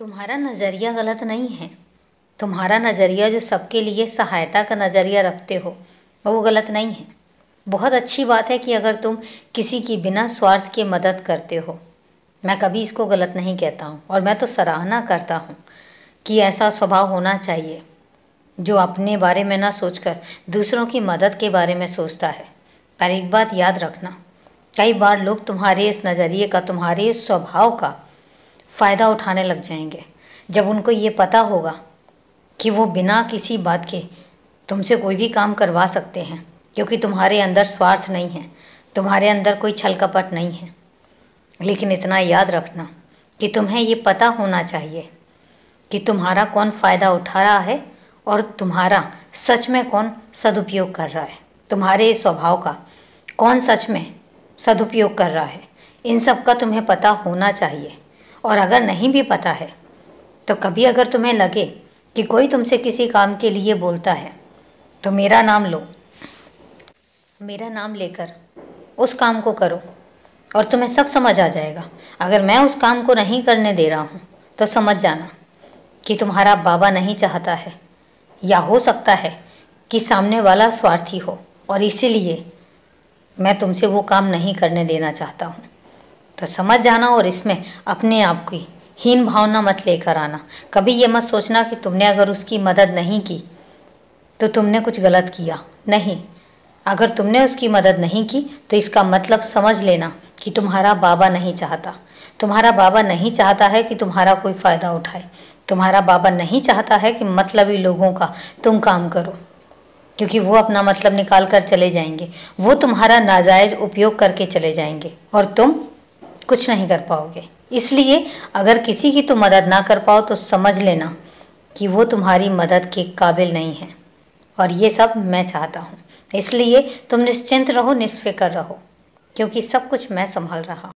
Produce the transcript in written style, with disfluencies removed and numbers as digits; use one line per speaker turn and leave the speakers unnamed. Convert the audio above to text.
तुम्हारा नज़रिया गलत नहीं है। तुम्हारा नज़रिया जो सबके लिए सहायता का नज़रिया रखते हो वो गलत नहीं है। बहुत अच्छी बात है कि अगर तुम किसी की बिना स्वार्थ के मदद करते हो। मैं कभी इसको गलत नहीं कहता हूँ और मैं तो सराहना करता हूँ कि ऐसा स्वभाव होना चाहिए जो अपने बारे में ना सोचकर दूसरों की मदद के बारे में सोचता है। पर एक बात याद रखना, कई बार लोग तुम्हारे इस नज़रिए का, तुम्हारे इस स्वभाव का फ़ायदा उठाने लग जाएंगे जब उनको ये पता होगा कि वो बिना किसी बात के तुमसे कोई भी काम करवा सकते हैं, क्योंकि तुम्हारे अंदर स्वार्थ नहीं है, तुम्हारे अंदर कोई छल कपट नहीं है। लेकिन इतना याद रखना कि तुम्हें ये पता होना चाहिए कि तुम्हारा कौन फ़ायदा उठा रहा है और तुम्हारा सच में कौन सदुपयोग कर रहा है। तुम्हारे इस स्वभाव का कौन सच में सदुपयोग कर रहा है, इन सब का तुम्हें पता होना चाहिए। और अगर नहीं भी पता है तो कभी अगर तुम्हें लगे कि कोई तुमसे किसी काम के लिए बोलता है तो मेरा नाम लो, मेरा नाम लेकर उस काम को करो और तुम्हें सब समझ आ जाएगा। अगर मैं उस काम को नहीं करने दे रहा हूँ तो समझ जाना कि तुम्हारा बाबा नहीं चाहता है, या हो सकता है कि सामने वाला स्वार्थी हो और इसीलिए मैं तुमसे वो काम नहीं करने देना चाहता हूँ। तो समझ जाना और इसमें अपने आप की हीन भावना मत लेकर आना। कभी ये मत सोचना कि तुमने अगर उसकी मदद नहीं की तो तुमने कुछ गलत किया। नहीं, अगर तुमने उसकी मदद नहीं की तो इसका मतलब समझ लेना कि तुम्हारा बाबा नहीं चाहता। तुम्हारा बाबा नहीं चाहता है कि तुम्हारा कोई फ़ायदा उठाए। तुम्हारा बाबा नहीं चाहता है कि मतलबी लोगों का तुम काम करो, क्योंकि वो अपना मतलब निकाल कर चले जाएंगे। वो तुम्हारा नाजायज़ उपयोग करके चले जाएंगे और तुम कुछ नहीं कर पाओगे। इसलिए अगर किसी की तुम मदद ना कर पाओ तो समझ लेना कि वो तुम्हारी मदद के काबिल नहीं है। और ये सब मैं चाहता हूँ, इसलिए तुम निश्चिंत रहो, निश्फिक्र रहो, क्योंकि सब कुछ मैं संभाल रहा हूँ।